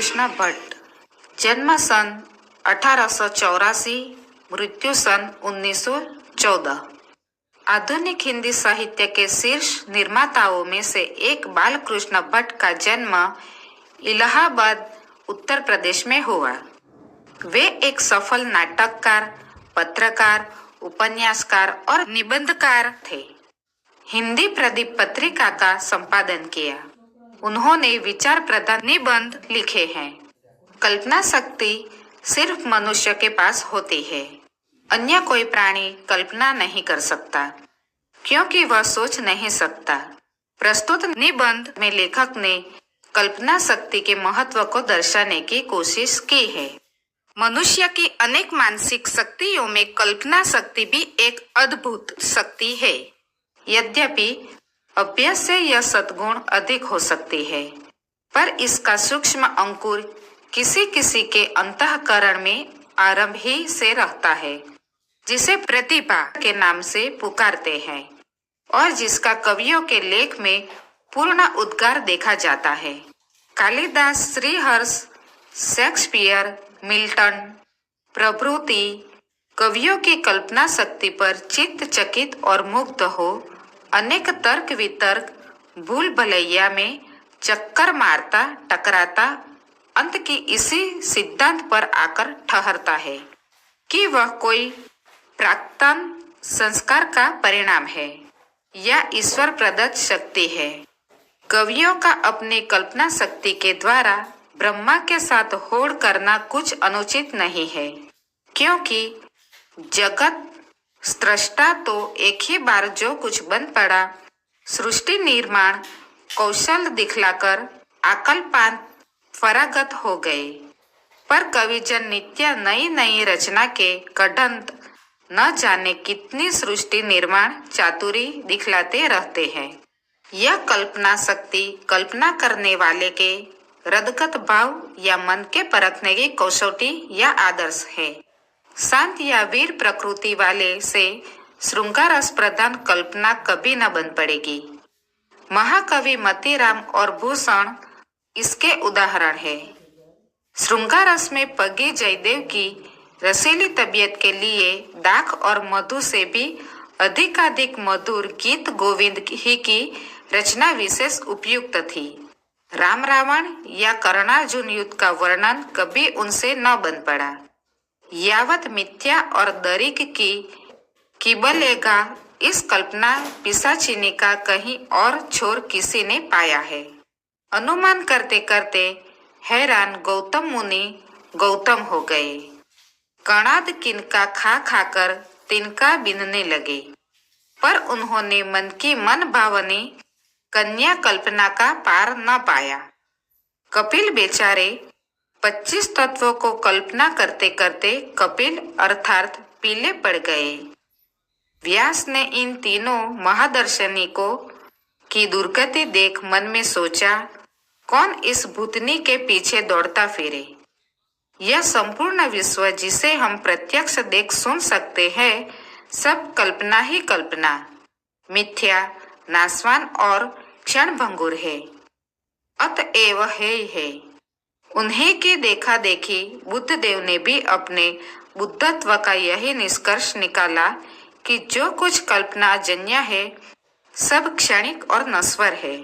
कृष्ण भट्ट, जन्म सन 1884, मृत्यु सन 1914। आधुनिक हिंदी साहित्य के शीर्ष निर्माताओं में से एक बालकृष्ण भट्ट का जन्म इलाहाबाद, उत्तर प्रदेश में हुआ। वे एक सफल नाटककार, पत्रकार, उपन्यासकार और निबंधकार थे। हिंदी प्रदीप पत्रिका का संपादन किया। उन्होंने विचार प्रधान निबंध लिखे हैं। कल्पना शक्ति सिर्फ मनुष्य के पास होती है, अन्य कोई प्राणी कल्पना नहीं कर सकता, क्योंकि वह सोच नहीं सकता। प्रस्तुत निबंध में लेखक ने कल्पना शक्ति के महत्व को दर्शाने की कोशिश की है। मनुष्य की अनेक मानसिक शक्तियों में कल्पना शक्ति भी एक अद्भुत शक्ति है। यद्यपि अभ्यास से यह सद्गुण अधिक हो सकती है, पर इसका सूक्ष्म अंकुर किसी किसी के अंतःकरण में आरंभ ही से रहता है, जिसे प्रतिभा के नाम से पुकारते हैं और जिसका कवियों के लेख में पूर्ण उद्गार देखा जाता है। कालिदास, श्रीहर्ष, शेक्सपियर, मिल्टन प्रभृति कवियों की कल्पना शक्ति पर चित्त चकित और मुग्ध हो अनेक तर्क वितर्क भूल भलैया में चक्कर मारता टकराता अंत की इसी सिद्धांत पर आकर ठहरता है कि वह कोई प्राक्तन संस्कार का परिणाम है या ईश्वर प्रदत्त शक्ति है। कवियों का अपनी कल्पना शक्ति के द्वारा ब्रह्मा के साथ होड़ करना कुछ अनुचित नहीं है, क्योंकि जगत स्रष्टा तो एक ही बार जो कुछ बन पड़ा, सृष्टि निर्माण कौशल दिखलाकर आकलपान फरागत हो गए। पर कविजन नित्य नई नई रचना के कड़ंत न जाने कितनी सृष्टि निर्माण चातुरी दिखलाते रहते हैं। यह कल्पना शक्ति कल्पना करने वाले के हृदगत भाव या मन के परखने की कसौटी या आदर्श है। शांत या वीर प्रकृति वाले से श्रृंगार रस प्रधान कल्पना कभी न बन पड़ेगी। महाकवि मतीराम और भूषण इसके उदाहरण है। श्रृंगार रस में पगी जयदेव की रसीली तबीयत के लिए दाख और मधु से भी अधिकाधिक मधुर गीत गोविंद ही की रचना विशेष उपयुक्त थी। राम रावण या कर्णार्जुन युद्ध का वर्णन कभी उनसे न बन पड़ा। यावत मिथ्या और दरिक की किबलेगा इस कल्पना पिशाचिनी का कहीं और छोर किसी ने पाया है। अनुमान करते करते हैरान गौतम मुनि गौतम हो गए। कणाद किनका खा खाकर तिनका बिनने लगे, पर उन्होंने मन की मन भावनी कन्या कल्पना का पार न पाया। कपिल बेचारे 25 तत्वों को कल्पना करते करते कपिल अर्थात पीले पड़ गए। व्यास ने इन तीनों महादर्शनिकों की दुर्गति देख मन में सोचा, कौन इस भूतनी के पीछे दौड़ता फिरे। यह संपूर्ण विश्व जिसे हम प्रत्यक्ष देख सुन सकते हैं, सब कल्पना ही कल्पना, मिथ्या, नाशवान और क्षणभंगुर है, अतएव है ही है। उन्हीं की देखा देखी बुद्ध देव ने भी अपने बुद्धत्व का यही निष्कर्ष निकाला कि जो कुछ कल्पना जन्य है सब क्षणिक और नश्वर है।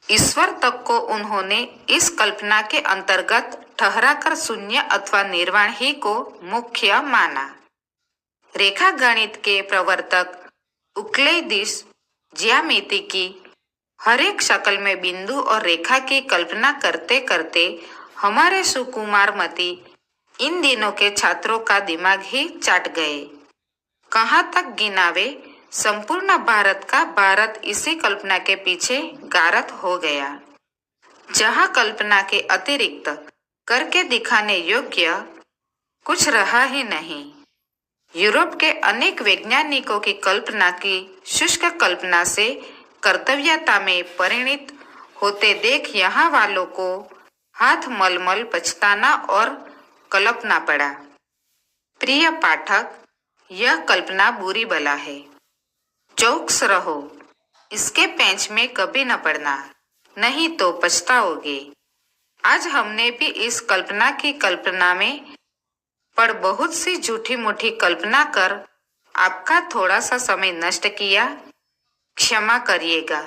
ईश्वर तक को उन्होंने इस कल्पना के अंतर्गत ठहराकर शून्य अथवा निर्वाण ही को मुख्य माना। रेखा गणित के प्रवर्तक उक्लेदिस ज्यामिति की हर एक शक्ल में बिंदु और रेखा की कल्पना करते करते हमारे सुकुमार मती इन दिनों के छात्रों का दिमाग ही चाट गए। कहाँ तक गिनावे, संपूर्ण भारत का भारत इसी कल्पना के पीछे गारत हो गया। जहाँ कल्पना के अतिरिक्त करके दिखाने योग्य कुछ रहा ही नहीं। यूरोप के अनेक वैज्ञानिकों की कल्पना की शुष्क कल्पना से कर्तव्यता में परिणित होते देख यहाँ वालों को हाथ मलमल पछताना और कल्पना पड़ा। प्रिय पाठक, यह कल्पना बुरी बला है। चौकस रहो, इसके पेंच में कभी न पड़ना, नहीं तो पछताओगे। आज हमने भी इस कल्पना की कल्पना में पर बहुत सी झूठी मूठी कल्पना कर आपका थोड़ा सा समय नष्ट किया, क्षमा करिएगा।